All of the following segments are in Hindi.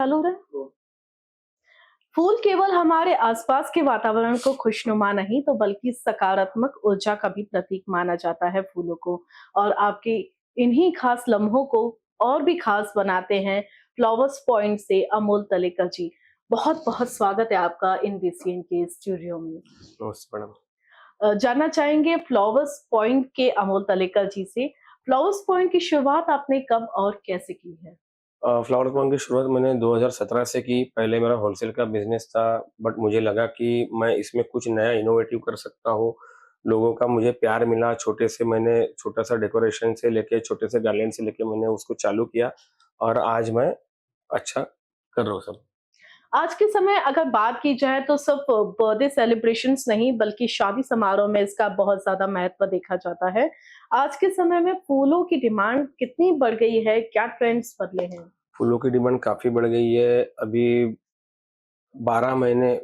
चालू रहे। फूल केवल हमारे आसपास के वातावरण को खुशनुमा नहीं तो बल्कि सकारात्मक ऊर्जा का भी प्रतीक माना जाता है फूलों को। और आपके इन्हीं खास लम्हों को और भी खास बनाते हैं फ्लावर्स पॉइंट से अमोल तलेकर जी। बहुत बहुत स्वागत है आपका इन बीसीएन के स्टूडियो में। नमस्ते मैडम। जानना चाहेंगे फ्लावर्स पॉइंट के अमोल तलेकर जी से, फ्लावर्स पॉइंट की शुरुआत आपने कब और कैसे की है? फ्लावर पॉइंट की शुरुआत मैंने 2017 से की। पहले मेरा होलसेल का बिजनेस था, बट मुझे लगा कि मैं इसमें कुछ नया इनोवेटिव कर सकता हूँ। लोगों का मुझे प्यार मिला। छोटे से मैंने छोटा सा डेकोरेशन से लेके छोटे से गार्लेंड से लेके मैंने उसको चालू किया और आज मैं अच्छा कर रहा हूँ सब। आज के समय अगर बात की जाए तो सिर्फ बर्थडे सेलिब्रेशंस नहीं बल्कि शादी समारोह में इसका बहुत ज्यादा महत्व देखा जाता है। आज के समय में फूलों की डिमांड कितनी बढ़ गई है, क्या ट्रेंड्स बदले हैं? फूलों की डिमांड काफी बढ़ गई है। अभी 12 महीने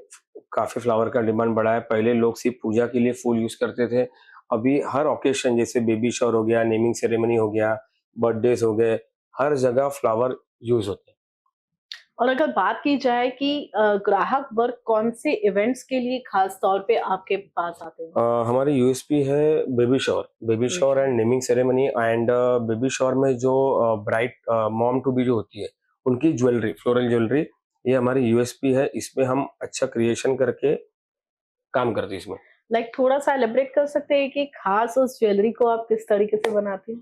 काफी फ्लावर का डिमांड बढ़ा है। पहले लोग सिर्फ पूजा के लिए फूल यूज करते थे। अभी हर ओकेशन जैसे बेबी शावर हो गया, नेमिंग सेरेमनी हो गया, बर्थडेज हो गए, हर जगह फ्लावर यूज होते हैं। और अगर बात की जाए कि ग्राहक वर्ग कौन से इवेंट्स के लिए खास तौर पे आपके पास आते हैं? हमारी यूएसपी है baby shower and naming ceremony and baby shower में जो ब्राइट मॉम टू बी जो होती है, उनकी ज्वेलरी, फ्लोरल ज्वेलरी, ये हमारी यूएसपी है। इसमें हम अच्छा क्रिएशन करके काम करते हैं इसमें। लाइक थोड़ा सा एलिब्रेट कर सकते हैं कि खास उस ज्वेलरी को आप किस तरीके से बनाते हैं?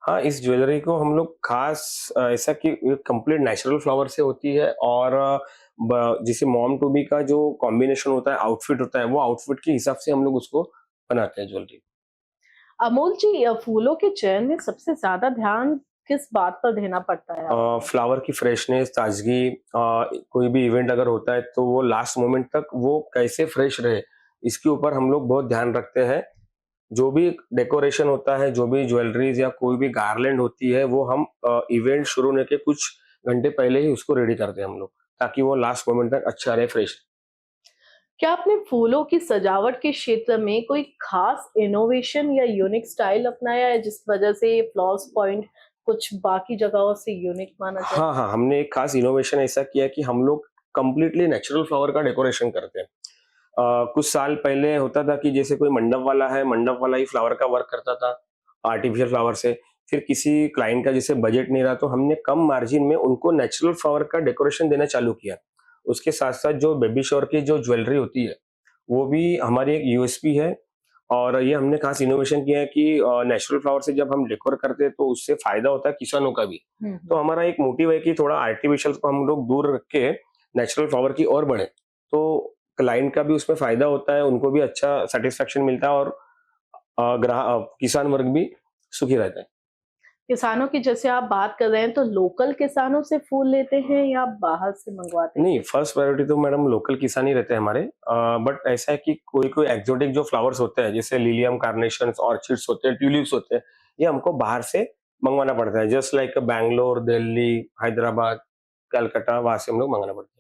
हाँ, इस ज्वेलरी को हम लोग खास ऐसा कि कंप्लीट नेचुरल फ्लावर से होती है और जैसे मॉम टू बी का जो कॉम्बिनेशन होता है, आउटफिट होता है, वो आउटफिट के हिसाब से हम लोग उसको बनाते हैं ज्वेलरी। अमोल जी, फूलों के चयन में सबसे ज्यादा ध्यान किस बात पर देना पड़ता है आपको? फ्लावर की फ्रेशनेस, ताजगी, कोई भी इवेंट अगर होता है तो वो लास्ट मोमेंट तक वो कैसे फ्रेश रहे, इसके ऊपर हम लोग बहुत ध्यान रखते हैं। जो भी डेकोरेशन होता है, जो भी ज्वेलरीज या कोई भी गार्लैंड होती है, वो हम इवेंट शुरू होने के कुछ घंटे पहले ही उसको रेडी करते हैं हम लोग, ताकि वो लास्ट मोमेंट तक अच्छा रहे, फ्रेश। क्या आपने फूलों की सजावट के क्षेत्र में कोई खास इनोवेशन या यूनिक स्टाइल अपनाया है जिस वजह से ये फ्लॉस पॉइंट कुछ बाकी जगहों से यूनिक माना जाए? हाँ, हाँ, हमने एक खास इनोवेशन ऐसा किया कि हम लोग कंप्लीटली नेचुरल फ्लावर का डेकोरेशन करते हैं। कुछ साल पहले होता था कि जैसे कोई मंडप वाला है, मंडप वाला ही फ्लावर का वर्क करता था, आर्टिफिशियल फ्लावर से। फिर किसी क्लाइंट का जैसे बजट नहीं रहा, तो हमने कम मार्जिन में उनको नेचुरल फ्लावर का डेकोरेशन देना चालू किया। उसके साथ-साथ जो बेबी शावर की जो ज्वेलरी होती है, वो भी हमारी एक यूएसपी है और ये हमने खास इनोवेशन किया है कि नेचुरल फ्लावर से जब हम डेकोर करते हैं, तो उससे फ़ायदा होता है किसानों का भी। तो हम्म। हमारा एक मोटिव है कि थोड़ा आर्टिफिशियल को हम लोग दूर रख के नेचुरल फ्लावर की ओर बढ़े। तो क्लाइंट का भी उसमें फ़ायदा होता है, उनको भी अच्छा सैटिस्फैक्शन मिलता है और किसान वर्ग भी सुखी रहता है। किसानों की जैसे आप बात कर रहे हैं तो लोकल किसानों से फूल लेते हैं या बाहर से मंगवाते हैं? नहीं, फर्स्ट प्रायोरिटी तो मैडम लोकल किसान ही रहते हैं हमारे। बट ऐसा है कि कोई-कोई एक्सोटिक जो फ्लावर्स होते हैं, जैसे लिलियम, कार्नेशंस, ऑर्चिड्स होते हैं, ट्यूलिप्स होते हैं, ये हमको बाहर से मँगवाना पड़ता है। जस्ट लाइक बैंगलोर, दिल्ली, हैदराबाद, कलकत्ता, वहाँ से हम लोग मँगाना पड़ता है।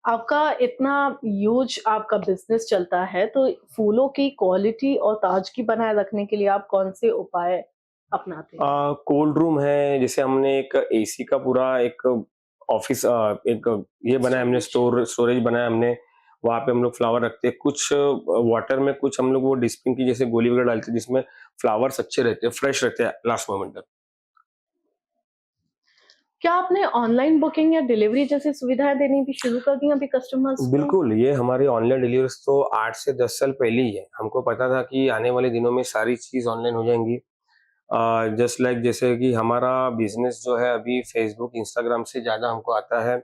आपका इतना ह्यूज आपका बिजनेस चलता है तो फूलों की क्वालिटी और ताजगी बनाए रखने के लिए आप कौन से उपाय अपनाते हैं? कोल्ड रूम है, जैसे हमने एक एसी का पूरा एक ऑफिस, एक ये बनाया हमने, स्टोरेज बनाया हमने। वहाँ पे हम लोग फ्लावर रखते हैं। कुछ वाटर में कुछ हम लोग वो डिस्पिन की जैसे गोली वगैरह डालते हैं, जिसमें फ्लावर्स अच्छे रहते हैं, फ्रेश रहते हैं लास्ट मोमेंट तक। क्या आपने ऑनलाइन बुकिंग या डिलीवरी जैसी सुविधाएं देनी भी शुरू कर दी अभी कस्टमर्स को? बिल्कुल, ये हमारी ऑनलाइन डिलीवरीज़ तो 8 से 10 साल पहले ही है। हमको पता था कि आने वाले दिनों में सारी चीज़ ऑनलाइन हो जाएँगी। जस्ट लाइक जैसे कि हमारा बिज़नेस जो है अभी फ़ेसबुक, इंस्टाग्राम से ज़्यादा हमको आता है।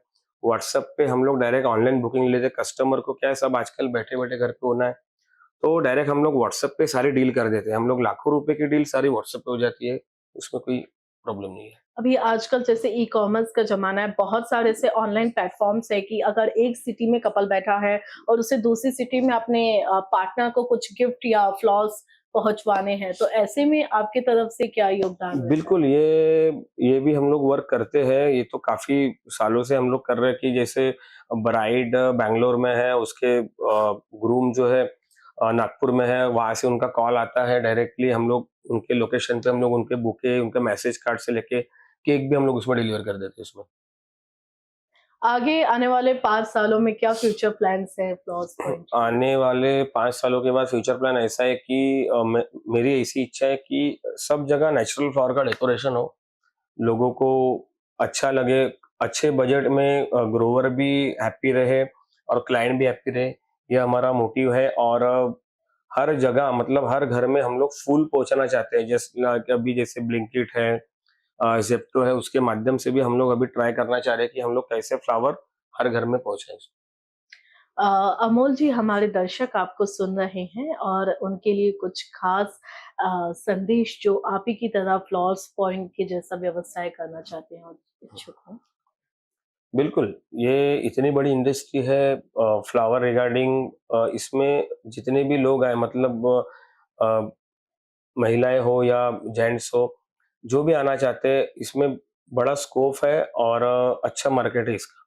व्हाट्सएप पे हम लोग डायरेक्ट ऑनलाइन बुकिंग लेते हैं। कस्टमर को क्या है, सब आजकल बैठे-बैठे घर पे होना है, तो डायरेक्ट हम लोग व्हाट्सएप पे सारी डील कर देते हैं। हम लोग लाखों रुपए की डील सारी व्हाट्सएप पे हो जाती है, उसमें कोई प्रॉब्लम नहीं है। अभी आजकल जैसे ई-कॉमर्स का ज़माना है, बहुत सारे ऐसे ऑनलाइन प्लेटफ़ॉर्म्स है कि अगर एक सिटी में कपल बैठा है और उसे दूसरी सिटी में अपने पार्टनर को कुछ गिफ्ट या फ्लावर्स पहुँचवाने हैं, तो ऐसे में आपकी तरफ से क्या योगदान रहता है? बिल्कुल, ये भी हम लोग वर्क करते हैं। ये तो काफ़ी सालों से हम लोग कर रहे हैं कि जैसे ब्राइड बैंगलोर में है, उसके ग्रूम जो है नागपुर में है, वहाँ से उनका कॉल आता है डायरेक्टली। हम लोग उनके लोकेशन पे हम लोग उनके बुके, उनके मैसेज कार्ड से लेके केक भी हम लोग उसमें डिलीवर कर देते हैं उसमें। आगे आने वाले 5 सालों में क्या फ्यूचर प्लान्स हैं फ्लॉवर्स पॉइंट के? आने वाले 5 सालों के बाद फ्यूचर प्लान ऐसा है कि मेरी ऐसी इच्छा है कि सब जगह नेचुरल फ्लावर का डेकोरेशन हो, लोगों को अच्छा लगे, अच्छे बजट में ग्रोवर भी हैप्पी रहे और क्लाइंट भी हैप्पी रहे, ये हमारा मोटिव है। और हर जगह मतलब हर घर में हम लोग फूल पहुंचाना चाहते हैं, जैसे अभी जैसे ब्लिंकिट है, ज़ेप्टो है, उसके माध्यम से भी हम लोग अभी ट्राई करना चाह रहे हैं कि हम लोग कैसे फ्लावर हर घर में पहुंचाएं। अ, अमोल जी, हमारे दर्शक आपको सुन रहे हैं और उनके लिए कुछ खास संदेश जो आप ही की तरह फ्लॉवर्स पॉइंट के जैसा व्यवसाय करना चाहते हैं और इच्छुक हो? बिल्कुल, ये इतनी बड़ी इंडस्ट्री है फ्लावर रिगार्डिंग, इसमें जितने भी लोग आए मतलब अ, महिलाएँ हो या जेंट्स हो, जो भी आना चाहते हैं, इसमें बड़ा स्कोप है और अच्छा मार्केट है इसका।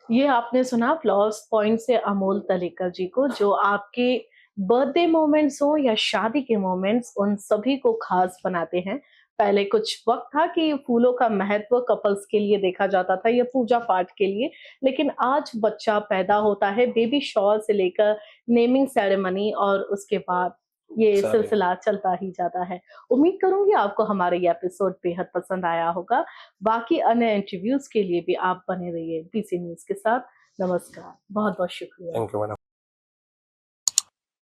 ये आपने सुना फ्लॉवर्स पॉइंट से अमोल तलेकर जी को, जो आपके बर्थडे मोमेंट्स हो या शादी के मोमेंट्स, उन सभी को खास बनाते हैं। पहले कुछ वक्त था कि फूलों का महत्व कपल्स के लिए देखा जाता था या पूजा पाठ के लिए, लेकिन आज बच्चा पैदा होता है, बेबी शॉवर से लेकर नेमिंग सेरेमनी और उसके बाद ये सारे सिलसिला चलता ही जाता है। उम्मीद करूंगी आपको हमारा ये एपिसोड बेहद पसंद आया होगा। बाकी अन्य इंटरव्यूज के लिए भी आप बने रहिए बीसी न्यूज के साथ। नमस्कार, बहुत बहुत शुक्रिया। Thank you madam.